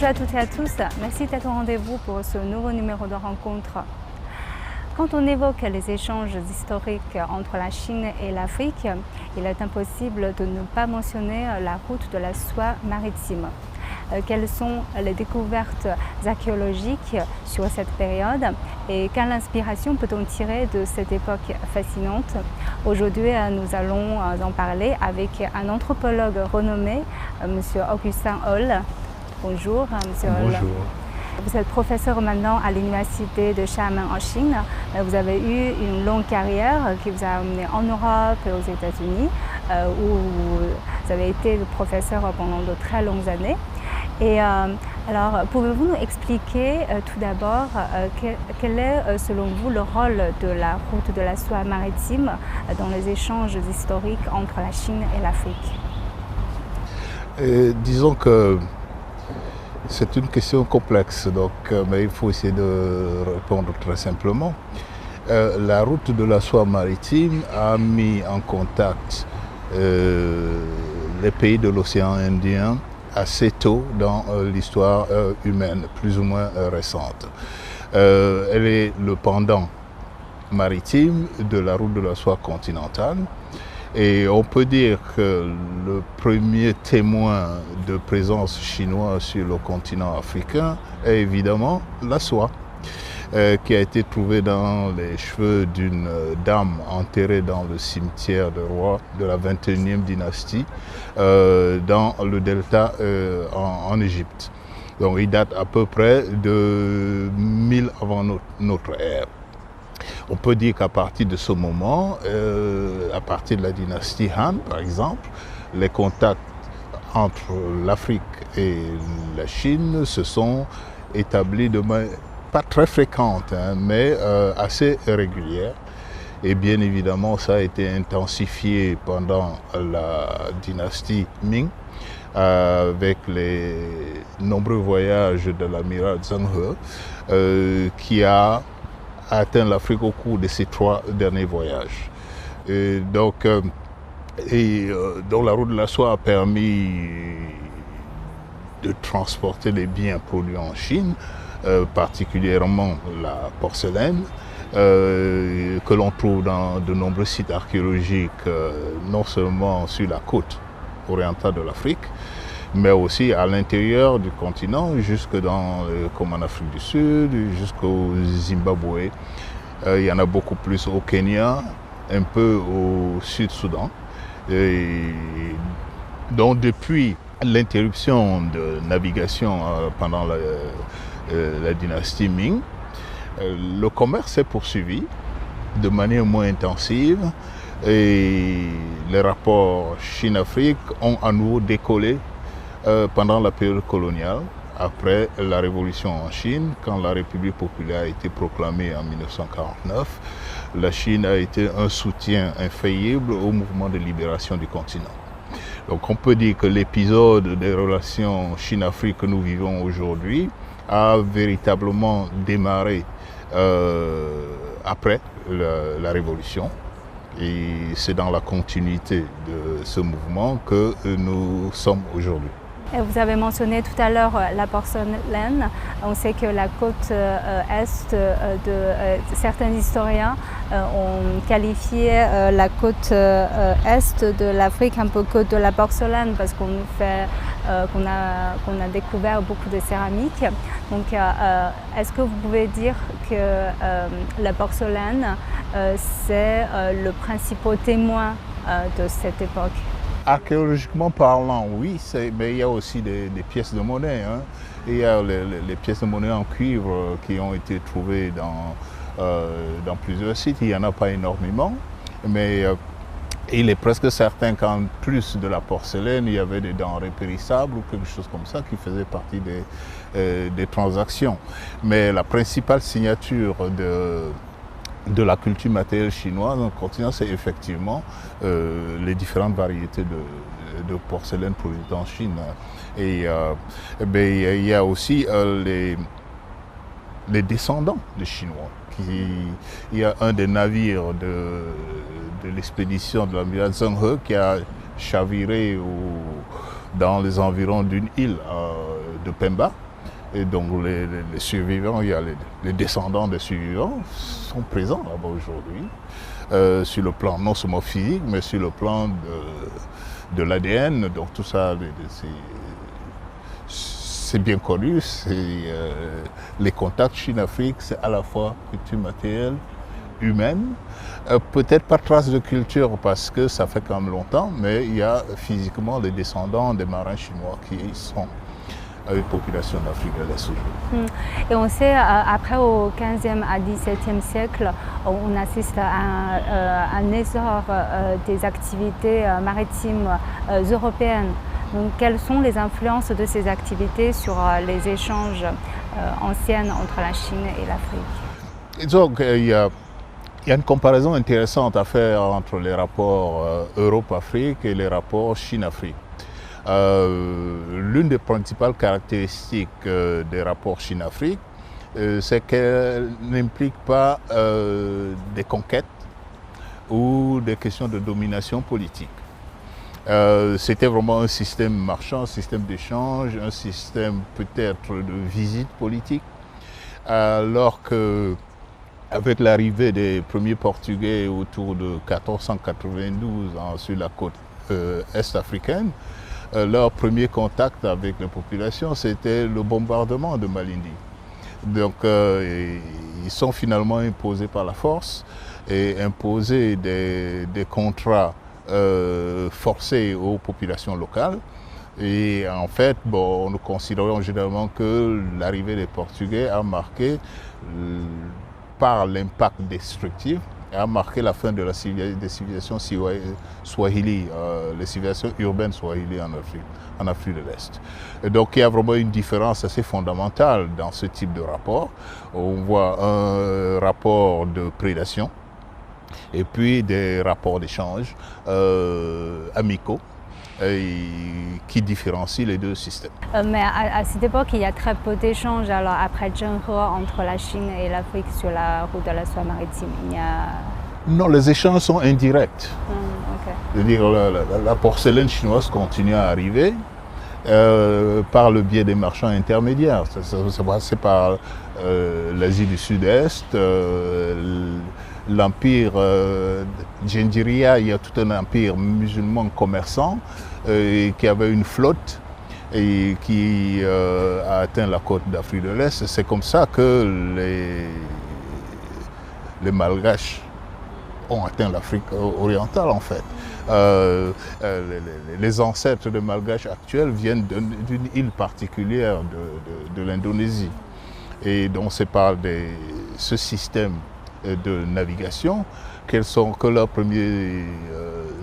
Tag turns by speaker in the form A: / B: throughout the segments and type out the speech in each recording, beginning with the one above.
A: Bonjour à toutes et à tous, merci d'être au rendez-vous pour ce nouveau numéro de rencontre. Quand on évoque les échanges historiques entre la Chine et l'Afrique, il est impossible de ne pas mentionner la route de la soie maritime. Quelles sont les découvertes archéologiques sur cette période et quelle inspiration peut-on tirer de cette époque fascinante? Aujourd'hui, nous allons en parler avec un anthropologue renommé, M. Augustin Hall. Bonjour, M. Hall.
B: Bonjour.
A: Vous êtes professeur maintenant à l'université de Xiamen en Chine. Vous avez eu une longue carrière qui vous a amené en Europe et aux États-Unis, où vous avez été professeur pendant de très longues années. Et alors, pouvez-vous nous expliquer tout d'abord quel est, selon vous, le rôle de la route de la soie maritime dans les échanges historiques entre la Chine et l'Afrique?
B: Disons que c'est une question complexe, donc, mais il faut essayer de répondre très simplement. La route de la soie maritime a mis en contact les pays de l'océan Indien assez tôt dans l'histoire humaine, plus ou moins récente. Elle est le pendant maritime de la route de la soie continentale. Et on peut dire que le premier témoin de présence chinoise sur le continent africain est évidemment la soie, qui a été trouvée dans les cheveux d'une dame enterrée dans le cimetière de roi de la 21e dynastie dans le delta en Égypte. Donc il date à peu près de 1000 avant notre ère. On peut dire qu'à partir de ce moment, à partir de la dynastie Han par exemple, les contacts entre l'Afrique et la Chine se sont établis de manière pas très fréquente, mais assez régulière. Et bien évidemment, ça a été intensifié pendant la dynastie Ming, avec les nombreux voyages de l'amiral Zheng He, qui a atteint l'Afrique au cours de ces 3 derniers voyages. Donc la route de la soie a permis de transporter les biens produits en Chine, particulièrement la porcelaine, que l'on trouve dans de nombreux sites archéologiques, non seulement sur la côte orientale de l'Afrique, mais aussi à l'intérieur du continent, comme en Afrique du Sud, jusqu'au Zimbabwe. Il y en a beaucoup plus au Kenya, un peu au Sud-Soudan. Donc depuis l'interruption de navigation pendant la dynastie Ming, le commerce s'est poursuivi de manière moins intensive et les rapports Chine-Afrique ont à nouveau décollé pendant la période coloniale, après la révolution en Chine, quand la République populaire a été proclamée en 1949, la Chine a été un soutien infaillible au mouvement de libération du continent. Donc on peut dire que l'épisode des relations Chine-Afrique que nous vivons aujourd'hui a véritablement démarré après la révolution. Et c'est dans la continuité de ce mouvement que nous sommes aujourd'hui.
A: Vous avez mentionné tout à l'heure la porcelaine. On sait que la côte est certains historiens ont qualifié la côte est de l'Afrique un peu côte de la porcelaine parce qu'on a découvert beaucoup de céramique. Donc, est-ce que vous pouvez dire que la porcelaine c'est le principal témoin de cette époque?
B: Archéologiquement parlant, oui, mais il y a aussi des pièces de monnaie. Il y a les pièces de monnaie en cuivre qui ont été trouvées dans plusieurs sites. Il n'y en a pas énormément, mais il est presque certain qu'en plus de la porcelaine, il y avait des denrées périssables ou quelque chose comme ça qui faisait partie des transactions. Mais la principale signature de la culture matérielle chinoise dans le continent, c'est effectivement les différentes variétés de porcelaine produites en Chine. Et il y a aussi les descendants des Chinois. Il y a un des navires de l'expédition de l'amiral Zheng He qui a chaviré dans les environs d'une île de Pemba. Et donc les survivants, il y a les descendants des survivants sont présents là-bas aujourd'hui, sur le plan non seulement physique, mais sur le plan de l'ADN. Donc tout ça, c'est bien connu. Les contacts Chine-Afrique, c'est à la fois culture matérielle, humaine, peut-être pas trace de culture parce que ça fait quand même longtemps, mais il y a physiquement les descendants des marins chinois qui sont à une population d'Afrique de l'Est aujourd'hui.
A: Et on sait, après au 15e à 17e siècle, on assiste à un essor des activités maritimes européennes. Donc, quelles sont les influences de ces activités sur les échanges anciens entre la Chine et l'Afrique?
B: Donc, il y a une comparaison intéressante à faire entre les rapports Europe-Afrique et les rapports Chine-Afrique. L'une des principales caractéristiques des rapports Chine-Afrique, c'est qu'elle n'implique pas des conquêtes ou des questions de domination politique. C'était vraiment un système marchand, un système d'échange, un système peut-être de visite politique, alors que avec l'arrivée des premiers Portugais autour de 1492 sur la côte est-africaine, leur premier contact avec la population, c'était le bombardement de Malindi. Donc ils sont finalement imposés par la force et imposés des contrats forcés aux populations locales. Et en fait, bon, nous considérons généralement que l'arrivée des Portugais a marqué, par l'impact destructif, a marqué la fin de des civilisations swahili, les civilisations urbaines swahili en Afrique de l'Est. Et donc il y a vraiment une différence assez fondamentale dans ce type de rapport. On voit un rapport de prédation et puis des rapports d'échange amicaux qui différencient les deux systèmes.
A: Mais à cette époque, il y a très peu d'échanges. Alors après Zhenghe, entre la Chine et l'Afrique sur la route de la soie maritime, il y a...
B: Non, les échanges sont indirects.
A: Okay.
B: C'est-à-dire la porcelaine chinoise continue à arriver par le biais des marchands intermédiaires. Ça passe par l'Asie du Sud-Est, l'empire Djendiria, il y a tout un empire musulman commerçant qui avait une flotte et qui a atteint la côte d'Afrique de l'Est. C'est comme ça que les Malgaches ont atteint l'Afrique orientale en fait. Les ancêtres des Malgaches actuels viennent d'une île particulière de l'Indonésie. Et donc c'est par ce système de navigation que leurs premiers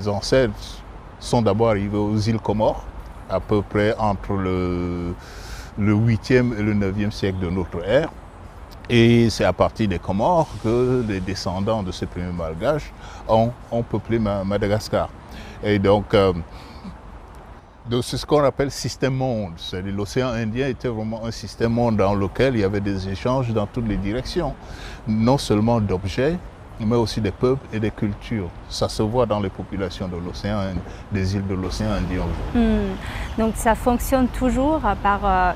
B: ancêtres sont d'abord arrivés aux îles Comores, à peu près entre le 8e et le 9e siècle de notre ère. Et c'est à partir des Comores que les descendants de ces premiers Malgaches ont peuplé Madagascar. Et donc c'est ce qu'on appelle système monde. L'océan Indien était vraiment un système monde dans lequel il y avait des échanges dans toutes les directions, non seulement d'objets, mais aussi des peuples et des cultures. Ça se voit dans les populations de l'océan, des îles de l'océan Indien aujourd'hui.
A: Donc ça fonctionne toujours par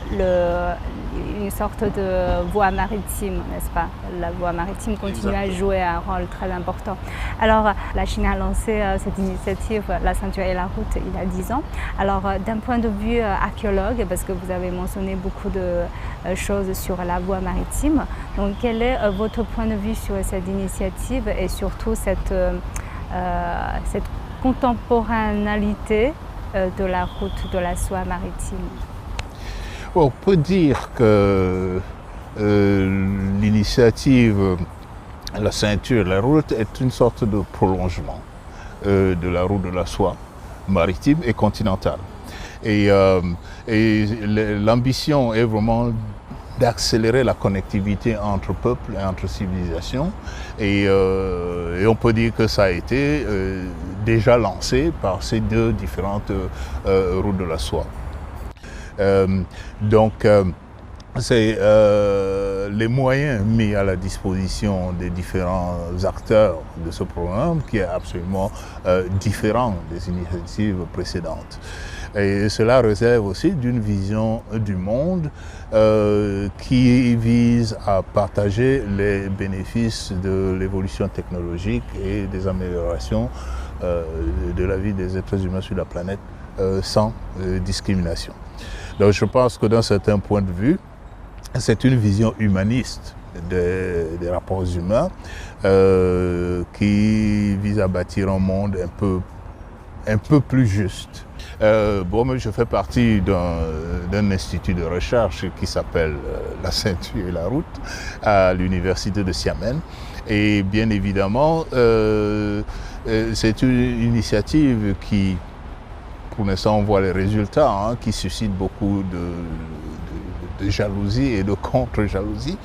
A: une sorte de voie maritime, n'est-ce pas? La voie maritime continue à jouer un rôle très important. Alors la Chine a lancé cette initiative, la ceinture et la route, il y a 10 ans. Alors d'un point de vue archéologue, parce que vous avez mentionné beaucoup de choses sur la voie maritime, donc quel est votre point de vue sur cette initiative et surtout cette contemporanéité de la route de la soie maritime?
B: On peut dire que l'initiative, la ceinture, la route est une sorte de prolongement de la route de la soie maritime et continentale. Et l'ambition est vraiment d'accélérer la connectivité entre peuples et entre civilisations. Et on peut dire que ça a été déjà lancé par ces deux différentes routes de la soie. Donc, c'est les moyens mis à la disposition des différents acteurs de ce programme qui est absolument différent des initiatives précédentes. Et cela réserve aussi d'une vision du monde qui vise à partager les bénéfices de l'évolution technologique et des améliorations de la vie des êtres humains sur la planète sans discrimination. Donc je pense que d'un certain point de vue, c'est une vision humaniste des rapports humains qui vise à bâtir un monde un peu plus juste. Moi, je fais partie d'un institut de recherche qui s'appelle la ceinture et la route à l'université de Xiamen. Et bien évidemment, c'est une initiative qui, pour l'instant, on voit les résultats, qui suscite beaucoup de jalousie et de contre-jalousie.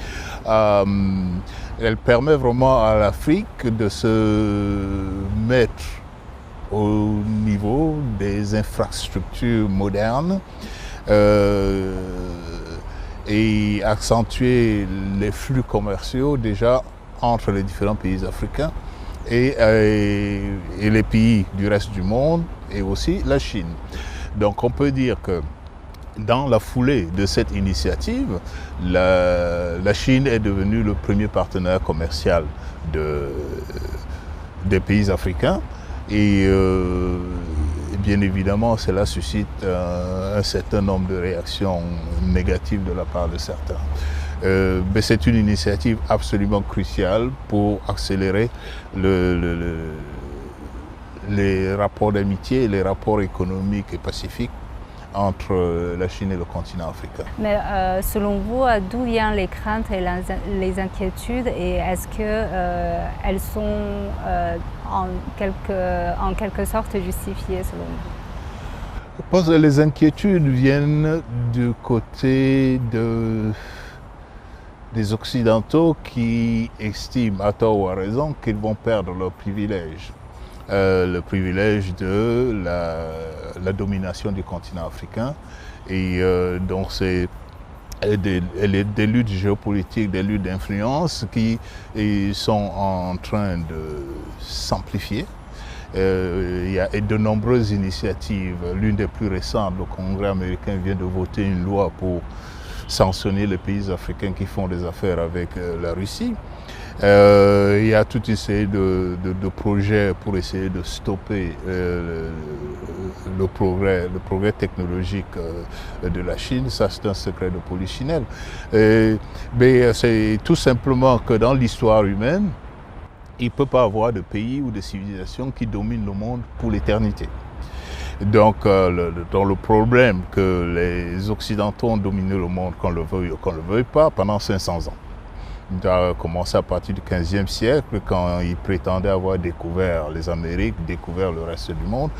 B: Elle permet vraiment à l'Afrique de se mettre au niveau des infrastructures modernes et accentuer les flux commerciaux déjà entre les différents pays africains et les pays du reste du monde et aussi la Chine. Donc on peut dire que dans la foulée de cette initiative, la Chine est devenue le premier partenaire commercial des pays africains. Et bien évidemment, cela suscite un certain nombre de réactions négatives de la part de certains. Mais c'est une initiative absolument cruciale pour accélérer les rapports d'amitié et les rapports économiques et pacifiques entre la Chine et le continent africain.
A: Mais selon vous, d'où viennent les craintes et les inquiétudes et est-ce qu'elles sont en quelque sorte justifiées selon vous?
B: Je pense que les inquiétudes viennent du côté des Occidentaux qui estiment, à tort ou à raison, qu'ils vont perdre leur privilège. Le privilège de la domination du continent africain. Et donc c'est des luttes géopolitiques, des luttes d'influence qui sont en train de s'amplifier. Il y a de nombreuses initiatives. L'une des plus récentes, le Congrès américain vient de voter une loi pour sanctionner les pays africains qui font des affaires avec la Russie. Il y a toute une série de projets pour essayer de stopper le progrès technologique de la Chine. Ça, c'est un secret de polichinelle. Mais c'est tout simplement que dans l'histoire humaine, il ne peut pas avoir de pays ou de civilisation qui domine le monde pour l'éternité. Donc, dans le problème que les Occidentaux ont dominé le monde, qu'on le veuille ou qu'on ne le veuille pas, pendant 500 ans. Ça a commencé à partir du XVe siècle, quand ils prétendaient avoir découvert les Amériques, découvert le reste du monde.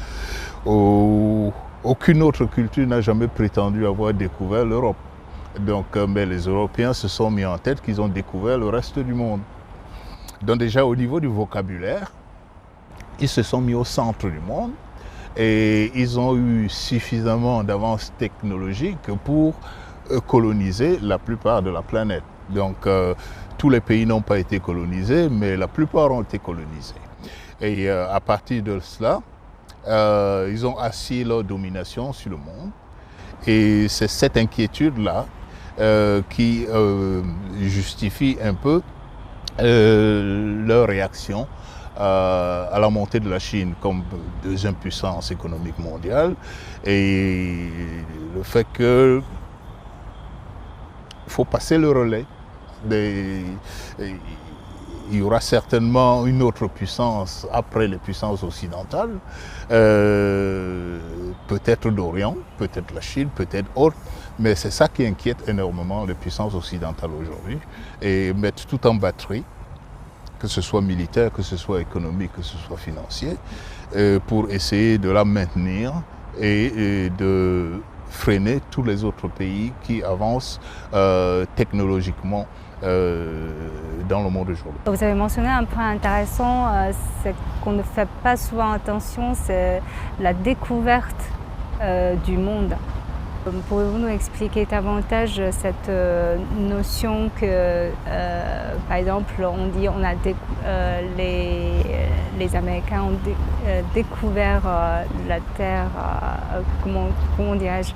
B: Aucune autre culture n'a jamais prétendu avoir découvert l'Europe. Donc, mais les Européens se sont mis en tête qu'ils ont découvert le reste du monde. Donc déjà au niveau du vocabulaire, ils se sont mis au centre du monde et ils ont eu suffisamment d'avance technologique pour coloniser la plupart de la planète. Donc tous les pays n'ont pas été colonisés, mais la plupart ont été colonisés. Et à partir de cela, ils ont assis leur domination sur le monde. Et c'est cette inquiétude-là qui justifie un peu leur réaction à la montée de la Chine comme deuxième puissance économique mondiale et le fait qu'il faut passer le relais. Il y aura certainement une autre puissance après les puissances occidentales, peut-être d'Orient, peut-être la Chine, peut-être autre, mais c'est ça qui inquiète énormément les puissances occidentales aujourd'hui et mettre tout en batterie, que ce soit militaire, que ce soit économique, que ce soit financier, pour essayer de la maintenir et de freiner tous les autres pays qui avancent technologiquement dans le monde aujourd'hui.
A: Vous avez mentionné un point intéressant, c'est qu'on ne fait pas souvent attention, c'est la découverte du monde. Pouvez-vous nous expliquer davantage cette notion que, par exemple, on dit les Américains ont découvert la Terre, comment dirais-je,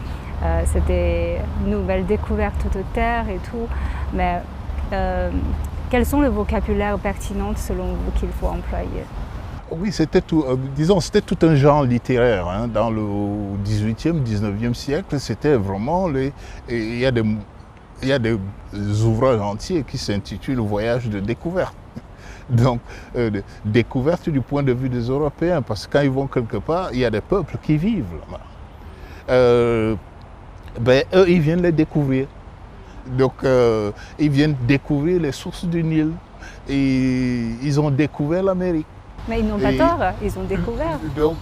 A: c'est des nouvelles découvertes de Terre et tout, mais quels sont les vocabulaires pertinents selon vous qu'il faut employer?
B: Oui, c'était tout, c'était tout un genre littéraire. Hein. Dans le 18e, 19e siècle, c'était vraiment il y a des ouvrages entiers qui s'intitulent Voyage de découverte. Donc, découverte du point de vue des Européens, parce que quand ils vont quelque part, il y a des peuples qui vivent là-bas. Eux, ils viennent les découvrir. Donc, ils viennent découvrir les sources du Nil. Et ils ont découvert l'Amérique.
A: Mais ils n'ont pas tort, ils ont découvert.
B: Donc,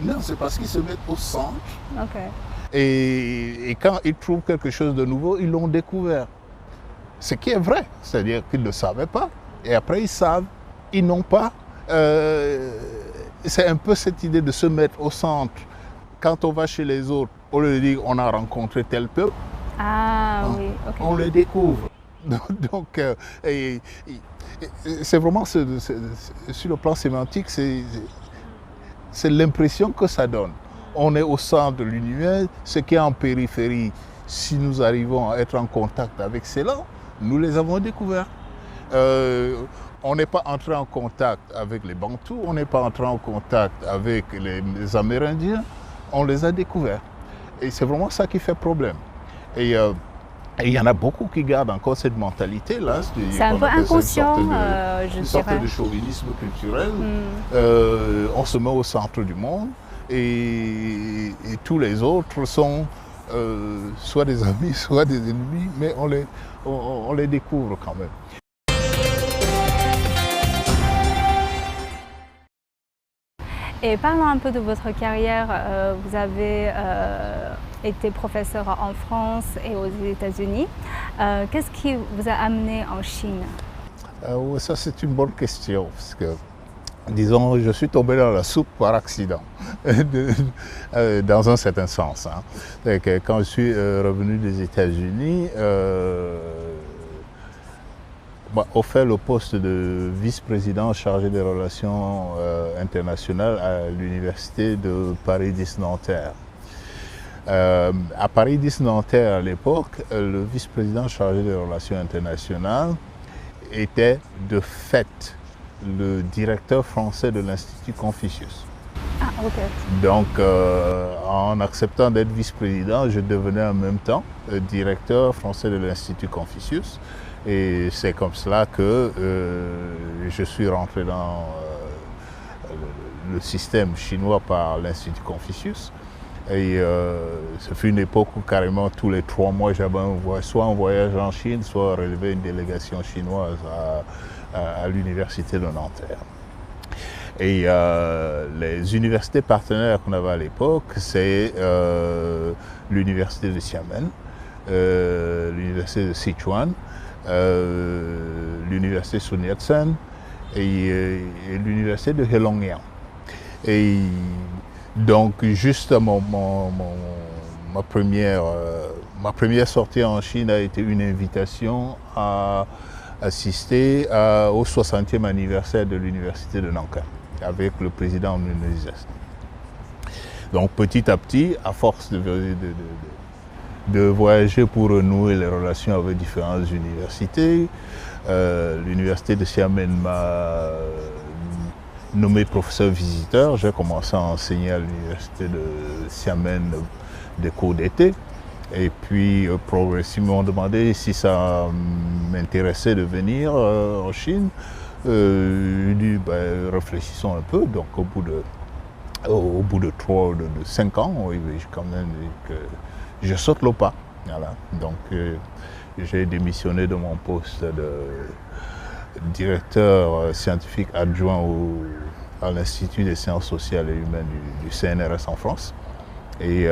B: non, c'est parce qu'ils se mettent au centre.
A: Okay.
B: Et quand ils trouvent quelque chose de nouveau, ils l'ont découvert. Ce qui est vrai, c'est-à-dire qu'ils ne savaient pas. Et après, ils savent, ils n'ont pas. C'est un peu cette idée de se mettre au centre. Quand on va chez les autres, au lieu de dire on a rencontré tel peuple,
A: oui, okay.
B: On le découvre. Donc, c'est vraiment, sur le plan sémantique, c'est l'impression que ça donne. On est au centre de l'univers, ce qui est en périphérie, si nous arrivons à être en contact avec cela, nous les avons découverts. On n'est pas entré en contact avec les Bantous, on n'est pas entré en contact avec les Amérindiens, on les a découverts. Et c'est vraiment ça qui fait problème. Et il y en a beaucoup qui gardent encore cette mentalité-là.
A: C'est un peu inconscient, je dirais.
B: Une sorte de chauvinisme culturel. On se met au centre du monde et tous les autres sont soit des amis, soit des ennemis, mais on les découvre quand même.
A: Et parlons un peu de votre carrière. Vous avez été professeur en France et aux États-Unis. Qu'est-ce qui vous a amené en Chine?
B: Ça, c'est une bonne question, parce que, disons, je suis tombé dans la soupe par accident, dans un certain sens. Hein. Que quand je suis revenu des États-Unis, offert le poste de vice-président chargé des relations internationales à l'université de Paris X Nanterre. À Paris X Nanterre, à l'époque, le vice-président chargé des relations internationales était de fait le directeur français de l'Institut Confucius.
A: Ah, ok.
B: Donc, en acceptant d'être vice-président, je devenais en même temps directeur français de l'Institut Confucius. Et c'est comme cela que je suis rentré dans le système chinois par l'Institut Confucius. Et ce fut une époque où carrément tous les 3 mois, j'avais soit un voyage en Chine, soit relever une délégation chinoise à l'université de Nanterre. Et les universités partenaires qu'on avait à l'époque, c'est l'université de Xiamen, l'université de Sichuan, l'université Sun Yat-sen et l'université de Heilongjiang. Et donc, juste ma première sortie en Chine a été une invitation à assister au 60e anniversaire de l'université de Nankin avec le président Meneses. Donc, petit à petit, à force de voyager pour renouer les relations avec différentes universités. L'université de Xiamen m'a nommé professeur visiteur. J'ai commencé à enseigner à l'université de Xiamen des cours d'été. Et puis, progressivement, on m'a demandé si ça m'intéressait de venir en Chine. J'ai dit, réfléchissons un peu. Donc, au bout de 3 ou de 5 ans, oui, j'ai quand même dit que je saute le pas. Voilà. Donc, j'ai démissionné de mon poste de directeur scientifique adjoint à l'Institut des sciences sociales et humaines du CNRS en France. Et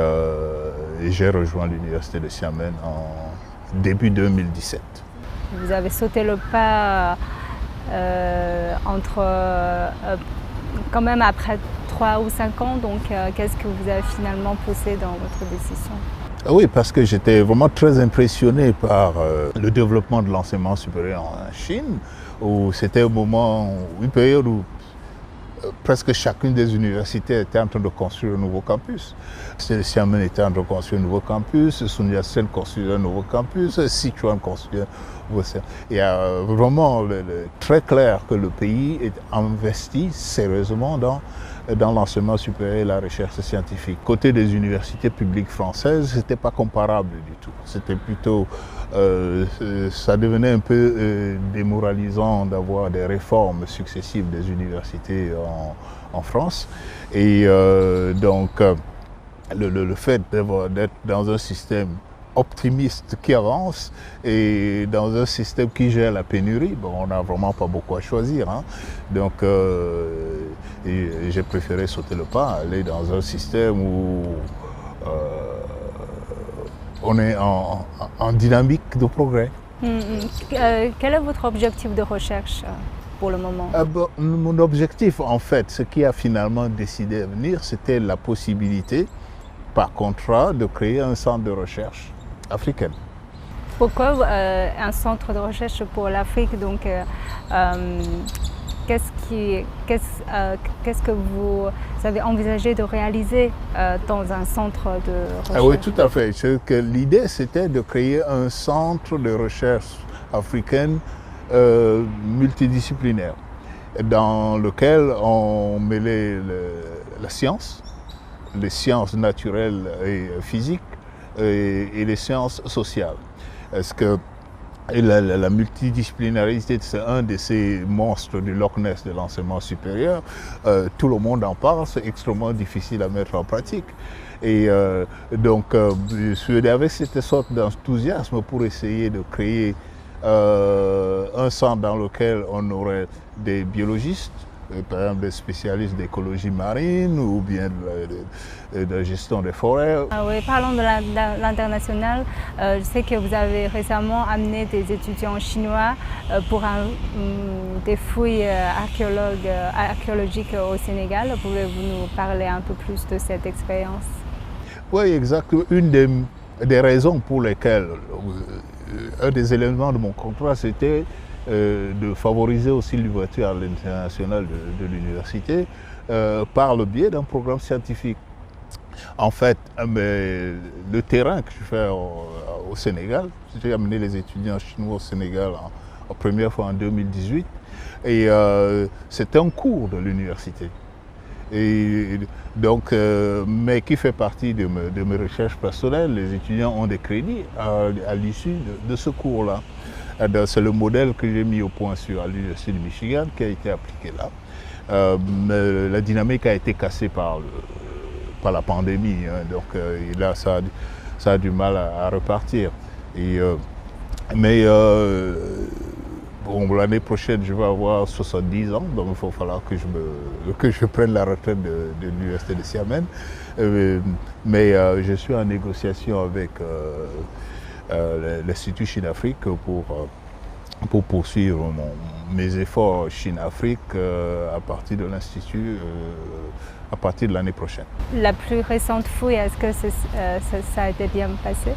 B: j'ai rejoint l'université de Xiamen en début 2017.
A: Vous avez sauté le pas quand même après 3 ou 5 ans, donc qu'est-ce que vous avez finalement poussé dans votre décision?
B: Oui, parce que j'étais vraiment très impressionné par le développement de l'enseignement supérieur en Chine, où c'était un moment, une période où presque chacune des universités était en train de construire un nouveau campus. Xiamen était en train de construire un nouveau campus, Sun Yat-sen construisait un nouveau campus, Sichuan construisait un nouveau campus. Il y a vraiment très clair que le pays est investi sérieusement dans l'enseignement supérieur et la recherche scientifique. Côté des universités publiques françaises, ce n'était pas comparable du tout. C'était plutôt, ça devenait un peu démoralisant d'avoir des réformes successives des universités en France. Et donc, le fait d'être dans un système optimiste qui avance et dans un système qui gère la pénurie, bon, on n'a vraiment pas beaucoup à choisir. Hein. Donc j'ai préféré sauter le pas, aller dans un système où on est en dynamique de progrès.
A: Quel est votre objectif de recherche pour le moment?
B: Mon objectif, en fait, ce qui a finalement décidé de venir, c'était la possibilité, par contrat, de créer un centre de recherche africaine.
A: Pourquoi un centre de recherche pour l'Afrique? Donc, qu'est-ce que vous avez envisagé de réaliser dans un centre de recherche?
B: Oui, tout à fait. L'idée, c'était de créer un centre de recherche africaine multidisciplinaire, dans lequel on mêlait la science, les sciences naturelles et physiques, et les sciences sociales. Est-ce que la multidisciplinarité, c'est un de ces monstres du Loch Ness de l'enseignement supérieur. Tout le monde en parle, c'est extrêmement difficile à mettre en pratique. Et donc, je suis avec cette sorte d'enthousiasme pour essayer de créer un centre dans lequel on aurait des biologistes, par exemple des spécialistes d'écologie marine ou bien de gestion des forêts.
A: Ah oui, parlons de l'international. Je sais que vous avez récemment amené des étudiants chinois pour des fouilles archéologiques au Sénégal. Pouvez-vous nous parler un peu plus de cette expérience?
B: Oui, exact. Une des raisons pour lesquelles, un des éléments de mon contrat, c'était de favoriser aussi l'ouverture à l'international de l'université par le biais d'un programme scientifique. En fait, le terrain que je fais au Sénégal, j'ai amené les étudiants chinois au Sénégal en première fois en 2018 et c'était un cours de l'université. Et donc, mais qui fait partie de mes recherches personnelles. Les étudiants ont des crédits à l'issue de ce cours-là. C'est le modèle que j'ai mis au point à l'Université du Michigan qui a été appliqué là. Mais la dynamique a été cassée par la pandémie. Hein, donc là, ça a du mal à repartir. Bon, l'année prochaine, je vais avoir 70 ans, donc il va falloir que je prenne la retraite de l'Université de Xiamen. Mais je suis en négociation avec l'Institut Chine-Afrique pour poursuivre mes efforts Chine-Afrique à partir de l'Institut à partir de l'année prochaine.
A: La plus récente fouille, est-ce que ça a été bien passé?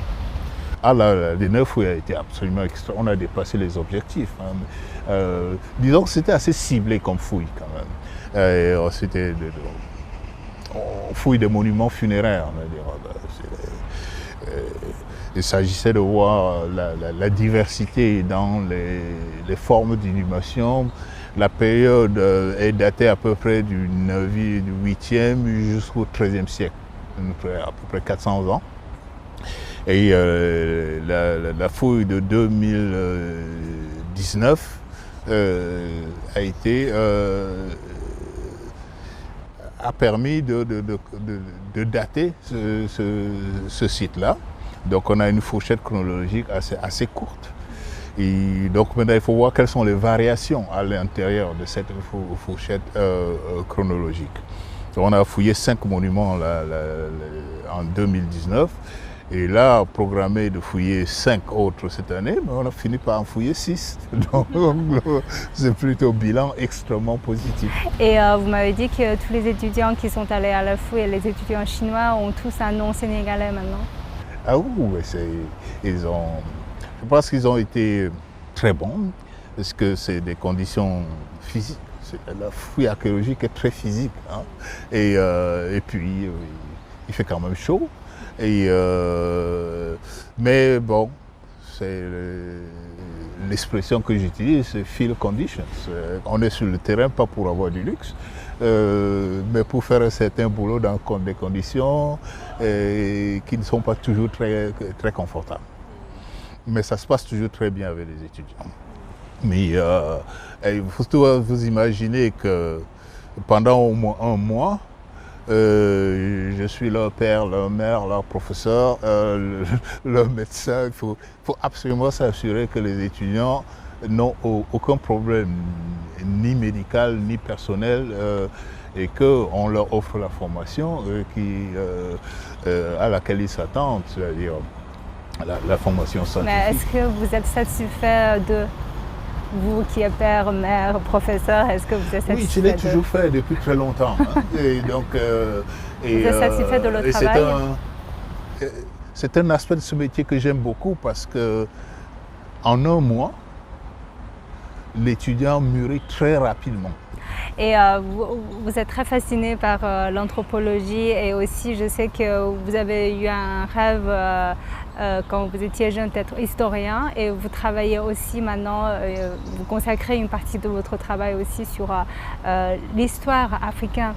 B: Ah là, les 9 fouilles a été absolument extra. On a dépassé les objectifs. Hein. Disons que c'était assez ciblé comme fouille quand même. C'était on fouille des monuments funéraires. Il s'agissait de voir la diversité dans les formes d'inhumation. La période est datée à peu près du 9e, du 8e jusqu'au 13e siècle, à peu près 400 ans. Et la fouille de 2019 a permis de dater ce site-là. Donc on a une fourchette chronologique assez courte. Et donc maintenant il faut voir quelles sont les variations à l'intérieur de cette fourchette chronologique. Donc, on a fouillé 5 monuments en 2019. Et là, programmé de fouiller 5 autres cette année, mais on a fini par en fouiller 6. Donc, c'est plutôt un bilan extrêmement positif.
A: Et vous m'avez dit que tous les étudiants qui sont allés à la fouille, les étudiants chinois, ont tous un nom sénégalais maintenant?
B: Ah oui, je pense qu'ils ont été très bons, parce que c'est des conditions physiques. La fouille archéologique est très physique, hein. Et puis, il fait quand même chaud. Mais bon, c'est l'expression que j'utilise, c'est field conditions. On est sur le terrain pas pour avoir du luxe, mais pour faire un certain boulot dans des conditions qui ne sont pas toujours très, très confortables. Mais ça se passe toujours très bien avec les étudiants. Mais il faut vous imaginer que pendant au moins un mois, je suis leur père, leur mère, leur professeur, leur médecin. Il faut absolument s'assurer que les étudiants n'ont aucun problème, ni médical, ni personnel, et qu'on leur offre la formation à laquelle ils s'attendent, c'est-à-dire la formation scientifique.
A: Mais est-ce que vous êtes satisfait de vous qui êtes père, mère, professeur, est-ce que vous êtes satisfait?
B: Oui, je l'ai toujours fait depuis très longtemps. Hein. Et donc,
A: vous êtes satisfait de le travail?
B: C'est un aspect de ce métier que j'aime beaucoup parce que en un mois, l'étudiant mûrit très rapidement.
A: Et vous êtes très fasciné par l'anthropologie et aussi je sais que vous avez eu un rêve quand vous étiez jeune d'être historien et vous travaillez aussi maintenant, vous consacrez une partie de votre travail aussi sur l'histoire africaine.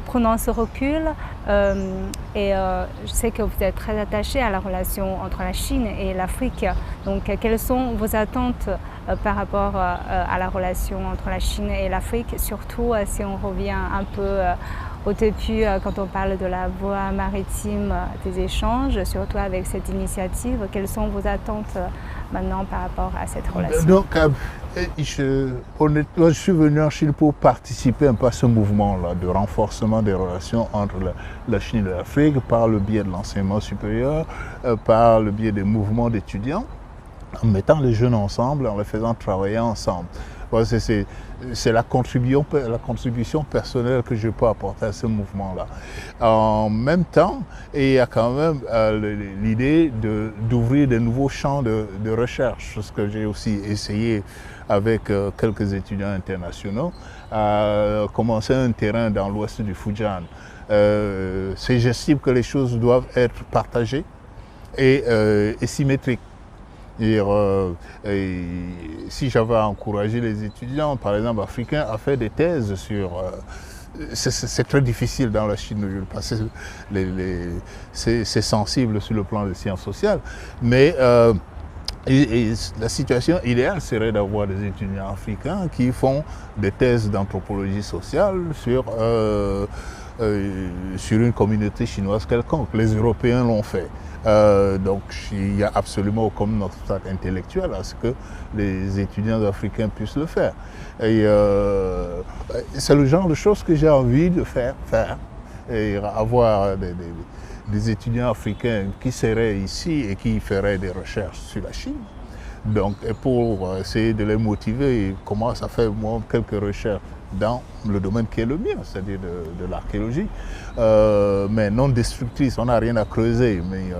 A: Prenant ce recul, et je sais que vous êtes très attaché à la relation entre la Chine et l'Afrique. Donc, quelles sont vos attentes par rapport à la relation entre la Chine et l'Afrique, surtout si on revient un peu au début quand on parle de la voie maritime des échanges, surtout avec cette initiative. Quelles sont vos attentes maintenant par rapport à cette relation?
B: Donc, honnêtement, je suis venu en Chine pour participer un peu à ce mouvement-là de renforcement des relations entre la Chine et l'Afrique par le biais de l'enseignement supérieur, par le biais des mouvements d'étudiants, en mettant les jeunes ensemble, en les faisant travailler ensemble. C'est la contribution personnelle que je peux apporter à ce mouvement-là. En même temps, il y a quand même l'idée d'ouvrir de nouveaux champs de recherche, ce que j'ai aussi essayé avec quelques étudiants internationaux, à commencer un terrain dans l'ouest du Fujian. J'estime que les choses doivent être partagées et symétriques. Si j'avais encouragé les étudiants, par exemple africains, à faire des thèses sur... c'est très difficile dans la Chine, parce que c'est sensible sur le plan des sciences sociales, mais la situation idéale serait d'avoir des étudiants africains qui font des thèses d'anthropologie sociale sur une communauté chinoise quelconque. Les Européens l'ont fait. Donc il n'y a absolument aucun obstacle intellectuel à ce que les étudiants africains puissent le faire. Et c'est le genre de choses que j'ai envie de faire. Et avoir des étudiants africains qui seraient ici et qui feraient des recherches sur la Chine. Donc, pour essayer de les motiver, ils commencent à faire moi, quelques recherches dans le domaine qui est le mien, c'est-à-dire de l'archéologie, mais non destructrice, on n'a rien à creuser, mais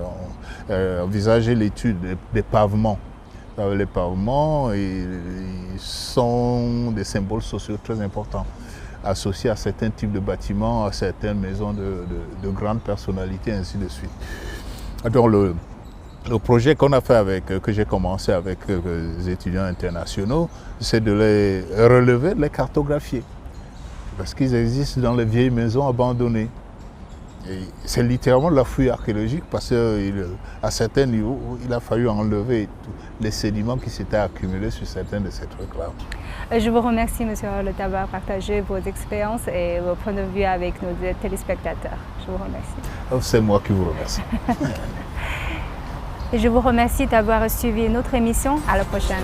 B: envisager l'étude des pavements. Les pavements ils sont des symboles sociaux très importants, associés à certains types de bâtiments, à certaines maisons de grandes personnalités, ainsi de suite. Donc, le projet qu'on a fait que j'ai commencé avec les étudiants internationaux, c'est de les relever, de les cartographier. Parce qu'ils existent dans les vieilles maisons abandonnées. C'est littéralement de la fouille archéologique parce qu'à certains niveaux, il a fallu enlever les sédiments qui s'étaient accumulés sur certains de ces trucs-là.
A: Je vous remercie, Monsieur Hall, d'avoir partagé vos expériences et vos points de vue avec nos téléspectateurs. Je vous remercie.
B: C'est moi qui vous remercie.
A: Et je vous remercie d'avoir suivi notre émission. À la prochaine.